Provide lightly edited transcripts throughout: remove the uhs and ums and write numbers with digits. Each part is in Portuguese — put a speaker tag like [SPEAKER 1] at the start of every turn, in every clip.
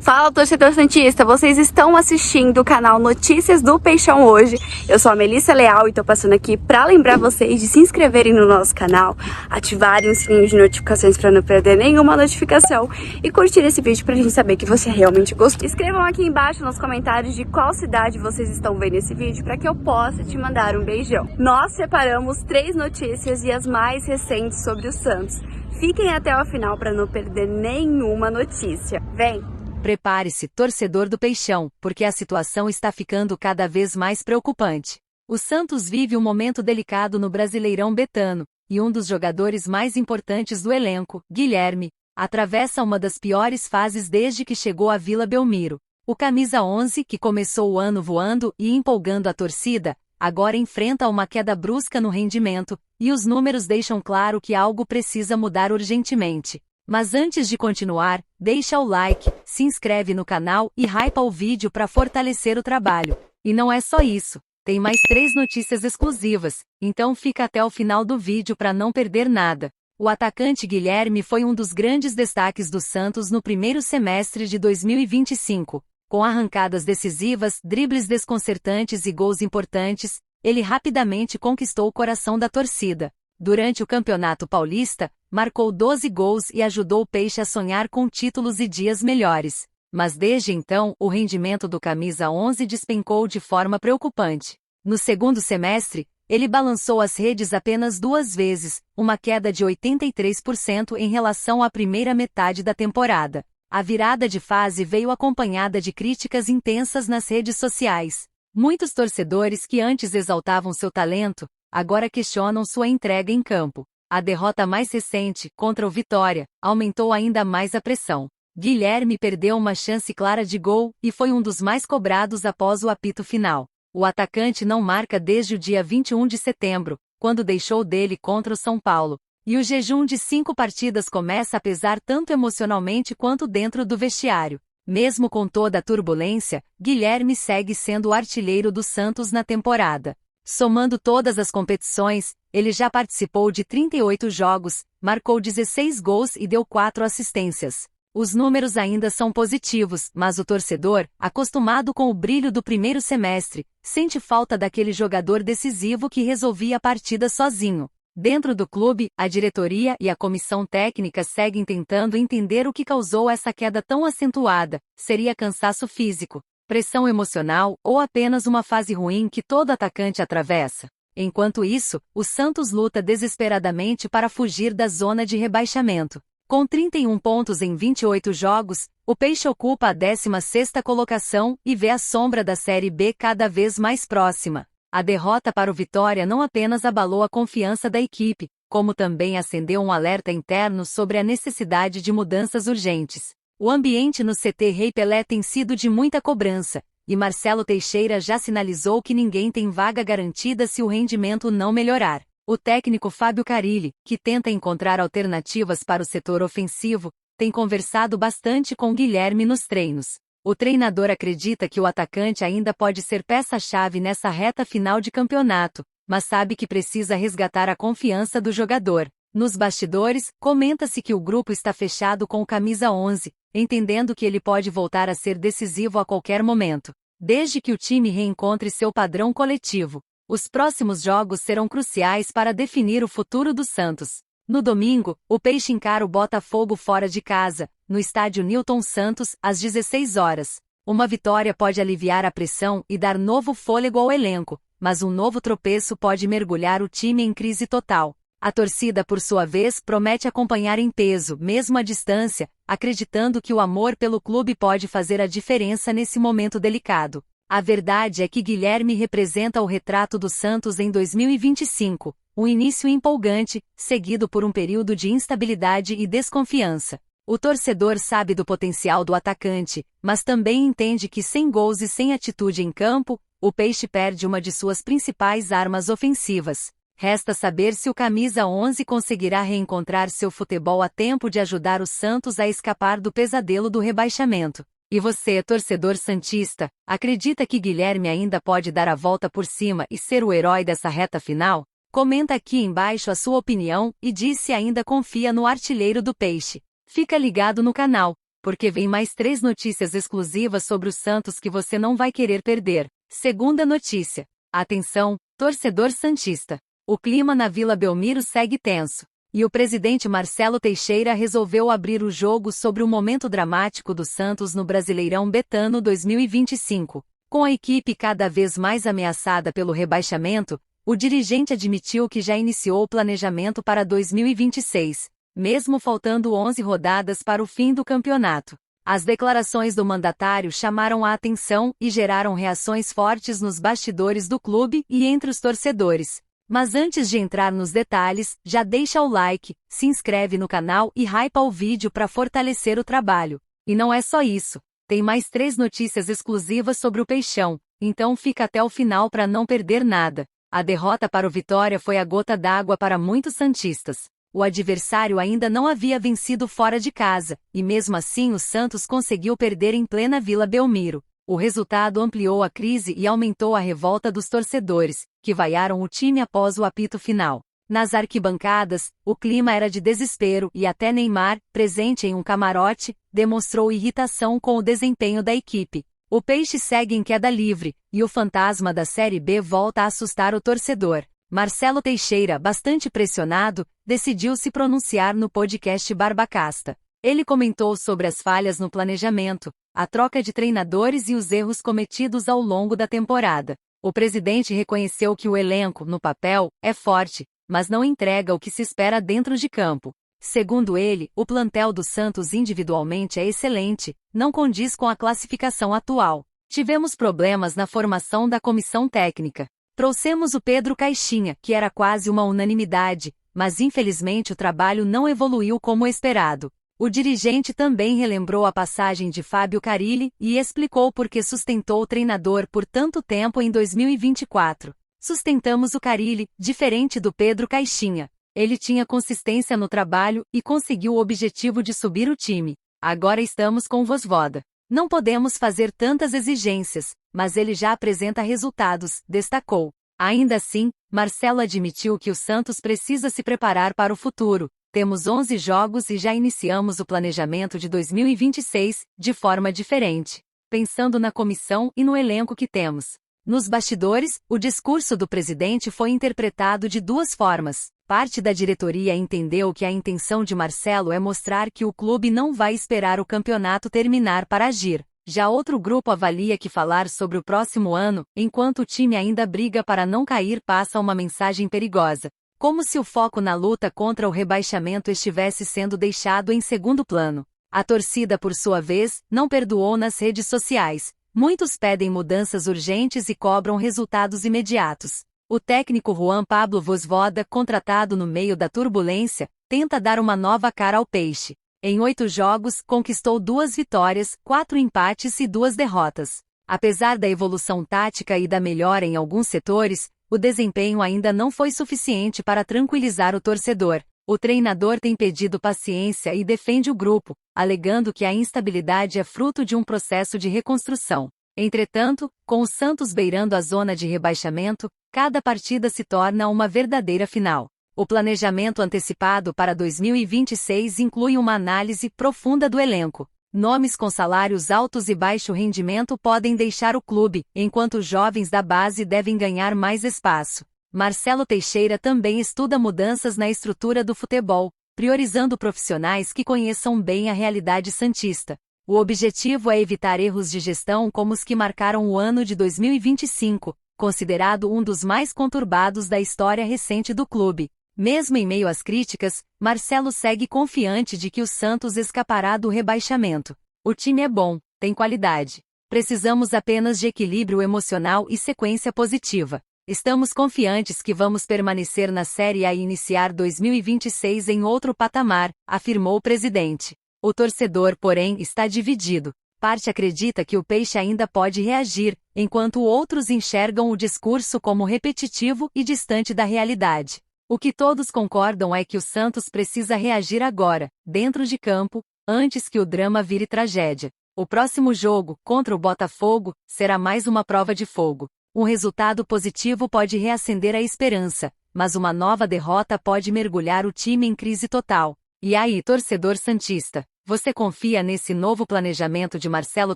[SPEAKER 1] Fala, torcedor santista, vocês estão assistindo o canal Notícias do Peixão hoje. Eu sou a Melissa Leal e tô passando aqui pra lembrar vocês de se inscreverem no nosso canal, ativarem o sininho de notificações pra não perder nenhuma notificação e curtir esse vídeo pra gente saber que você realmente gostou. Escrevam aqui embaixo nos comentários de qual cidade vocês estão vendo esse vídeo pra que eu possa te mandar um beijão. Nós separamos 3 notícias e as mais recentes sobre o Santos. Fiquem até o final pra não perder nenhuma notícia. Vem!
[SPEAKER 2] Prepare-se, torcedor do Peixão, porque a situação está ficando cada vez mais preocupante. O Santos vive um momento delicado no Brasileirão Betano, e um dos jogadores mais importantes do elenco, Guilherme, atravessa uma das piores fases desde que chegou à Vila Belmiro. O camisa 11, que começou o ano voando e empolgando a torcida, agora enfrenta uma queda brusca no rendimento, e os números deixam claro que algo precisa mudar urgentemente. Mas antes de continuar, deixa o like, se inscreve no canal e hypa o vídeo para fortalecer o trabalho. E não é só isso, tem mais 3 notícias exclusivas, então fica até o final do vídeo para não perder nada. O atacante Guilherme foi um dos grandes destaques do Santos no primeiro semestre de 2025. Com arrancadas decisivas, dribles desconcertantes e gols importantes, ele rapidamente conquistou o coração da torcida. Durante o Campeonato Paulista, marcou 12 gols e ajudou o Peixe a sonhar com títulos e dias melhores. Mas desde então, o rendimento do camisa 11 despencou de forma preocupante. No segundo semestre, ele balançou as redes apenas 2 vezes, uma queda de 83% em relação à primeira metade da temporada. A virada de fase veio acompanhada de críticas intensas nas redes sociais. Muitos torcedores que antes exaltavam seu talento, agora questionam sua entrega em campo. A derrota mais recente, contra o Vitória, aumentou ainda mais a pressão. Guilherme perdeu uma chance clara de gol e foi um dos mais cobrados após o apito final. O atacante não marca desde o dia 21 de setembro, quando deixou dele contra o São Paulo. E o jejum de 5 partidas começa a pesar tanto emocionalmente quanto dentro do vestiário. Mesmo com toda a turbulência, Guilherme segue sendo o artilheiro do Santos na temporada. Somando todas as competições, ele já participou de 38 jogos, marcou 16 gols e deu 4 assistências. Os números ainda são positivos, mas o torcedor, acostumado com o brilho do primeiro semestre, sente falta daquele jogador decisivo que resolvia a partida sozinho. Dentro do clube, a diretoria e a comissão técnica seguem tentando entender o que causou essa queda tão acentuada. Seria cansaço físico, pressão emocional ou apenas uma fase ruim que todo atacante atravessa? Enquanto isso, o Santos luta desesperadamente para fugir da zona de rebaixamento. Com 31 pontos em 28 jogos, o Peixe ocupa a 16ª colocação e vê a sombra da Série B cada vez mais próxima. A derrota para o Vitória não apenas abalou a confiança da equipe, como também acendeu um alerta interno sobre a necessidade de mudanças urgentes. O ambiente no CT Rei Pelé tem sido de muita cobrança, e Marcelo Teixeira já sinalizou que ninguém tem vaga garantida se o rendimento não melhorar. O técnico Fábio Carille, que tenta encontrar alternativas para o setor ofensivo, tem conversado bastante com Guilherme nos treinos. O treinador acredita que o atacante ainda pode ser peça-chave nessa reta final de campeonato, mas sabe que precisa resgatar a confiança do jogador. Nos bastidores, comenta-se que o grupo está fechado com o camisa 11, entendendo que ele pode voltar a ser decisivo a qualquer momento, desde que o time reencontre seu padrão coletivo. Os próximos jogos serão cruciais para definir o futuro do Santos. No domingo, o Peixe encara o Botafogo fora de casa, no estádio Newton Santos, às 16 horas. Uma vitória pode aliviar a pressão e dar novo fôlego ao elenco, mas um novo tropeço pode mergulhar o time em crise total. A torcida, por sua vez, promete acompanhar em peso, mesmo à distância, acreditando que o amor pelo clube pode fazer a diferença nesse momento delicado. A verdade é que Guilherme representa o retrato do Santos em 2025, um início empolgante, seguido por um período de instabilidade e desconfiança. O torcedor sabe do potencial do atacante, mas também entende que sem gols e sem atitude em campo, o Peixe perde uma de suas principais armas ofensivas. Resta saber se o camisa 11 conseguirá reencontrar seu futebol a tempo de ajudar o Santos a escapar do pesadelo do rebaixamento. E você, torcedor santista, acredita que Guilherme ainda pode dar a volta por cima e ser o herói dessa reta final? Comenta aqui embaixo a sua opinião e diz se ainda confia no artilheiro do Peixe. Fica ligado no canal. porque vem mais 3 notícias exclusivas sobre o Santos que você não vai querer perder. Segunda notícia. Atenção, torcedor santista. O clima na Vila Belmiro segue tenso. E o presidente Marcelo Teixeira resolveu abrir o jogo sobre o momento dramático do Santos no Brasileirão Betano 2025. Com a equipe cada vez mais ameaçada pelo rebaixamento, o dirigente admitiu que já iniciou o planejamento para 2026, mesmo faltando 11 rodadas para o fim do campeonato. As declarações do mandatário chamaram a atenção e geraram reações fortes nos bastidores do clube e entre os torcedores. Mas antes de entrar nos detalhes, já deixa o like, se inscreve no canal e hypa o vídeo para fortalecer o trabalho. E não é só isso, tem mais 3 notícias exclusivas sobre o Peixão, então fica até o final para não perder nada. A derrota para o Vitória foi a gota d'água para muitos santistas. O adversário ainda não havia vencido fora de casa, e mesmo assim o Santos conseguiu perder em plena Vila Belmiro. O resultado ampliou a crise e aumentou a revolta dos torcedores, que vaiaram o time após o apito final. Nas arquibancadas, o clima era de desespero e até Neymar, presente em um camarote, demonstrou irritação com o desempenho da equipe. O Peixe segue em queda livre, e o fantasma da Série B volta a assustar o torcedor. Marcelo Teixeira, bastante pressionado, decidiu se pronunciar no podcast Barbacasta. Ele comentou sobre as falhas no planejamento, a troca de treinadores e os erros cometidos ao longo da temporada. O presidente reconheceu que o elenco, no papel, é forte, mas não entrega o que se espera dentro de campo. Segundo ele, o plantel do Santos individualmente é excelente, não condiz com a classificação atual. Tivemos problemas na formação da comissão técnica. Trouxemos o Pedro Caixinha, que era quase uma unanimidade, mas infelizmente o trabalho não evoluiu como esperado. O dirigente também relembrou a passagem de Fábio Carille e explicou por que sustentou o treinador por tanto tempo em 2024. Sustentamos o Carille, diferente do Pedro Caixinha. Ele tinha consistência no trabalho e conseguiu o objetivo de subir o time. Agora estamos com o Vozvoda. Não podemos fazer tantas exigências, mas ele já apresenta resultados, destacou. Ainda assim, Marcelo admitiu que o Santos precisa se preparar para o futuro. Temos 11 jogos e já iniciamos o planejamento de 2026, de forma diferente, pensando na comissão e no elenco que temos. Nos bastidores, o discurso do presidente foi interpretado de 2 formas. Parte da diretoria entendeu que a intenção de Marcelo é mostrar que o clube não vai esperar o campeonato terminar para agir. Já outro grupo avalia que falar sobre o próximo ano, enquanto o time ainda briga para não cair, passa uma mensagem perigosa. Como se o foco na luta contra o rebaixamento estivesse sendo deixado em segundo plano. A torcida, por sua vez, não perdoou nas redes sociais. Muitos pedem mudanças urgentes e cobram resultados imediatos. O técnico Juan Pablo Vozvoda, contratado no meio da turbulência, tenta dar uma nova cara ao Peixe. Em 8 jogos, conquistou 2 vitórias, 4 empates e 2 derrotas. Apesar da evolução tática e da melhora em alguns setores, o desempenho ainda não foi suficiente para tranquilizar o torcedor. O treinador tem pedido paciência e defende o grupo, alegando que a instabilidade é fruto de um processo de reconstrução. Entretanto, com o Santos beirando a zona de rebaixamento, cada partida se torna uma verdadeira final. O planejamento antecipado para 2026 inclui uma análise profunda do elenco. Nomes com salários altos e baixo rendimento podem deixar o clube, enquanto os jovens da base devem ganhar mais espaço. Marcelo Teixeira também estuda mudanças na estrutura do futebol, priorizando profissionais que conheçam bem a realidade santista. O objetivo é evitar erros de gestão como os que marcaram o ano de 2025, considerado um dos mais conturbados da história recente do clube. Mesmo em meio às críticas, Marcelo segue confiante de que o Santos escapará do rebaixamento. O time é bom, tem qualidade. Precisamos apenas de equilíbrio emocional e sequência positiva. Estamos confiantes que vamos permanecer na Série A e iniciar 2026 em outro patamar, afirmou o presidente. O torcedor, porém, está dividido. Parte acredita que o Peixe ainda pode reagir, enquanto outros enxergam o discurso como repetitivo e distante da realidade. O que todos concordam é que o Santos precisa reagir agora, dentro de campo, antes que o drama vire tragédia. O próximo jogo, contra o Botafogo, será mais uma prova de fogo. Um resultado positivo pode reacender a esperança, mas uma nova derrota pode mergulhar o time em crise total. E aí, torcedor santista, Você confia nesse novo planejamento de Marcelo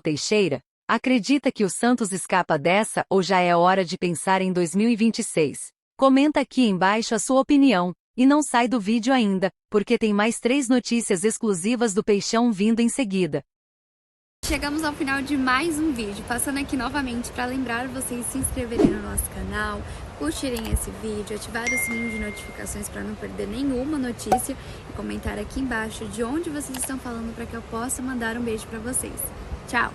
[SPEAKER 2] Teixeira? Acredita que o Santos escapa dessa ou já é hora de pensar em 2026? Comenta aqui embaixo a sua opinião. E não sai do vídeo ainda, porque tem mais 3 notícias exclusivas do Peixão vindo em seguida.
[SPEAKER 1] Chegamos ao final de mais um vídeo, passando aqui novamente para lembrar vocês de se inscreverem no nosso canal, curtirem esse vídeo, ativar o sininho de notificações para não perder nenhuma notícia e comentar aqui embaixo de onde vocês estão falando para que eu possa mandar um beijo para vocês. Tchau!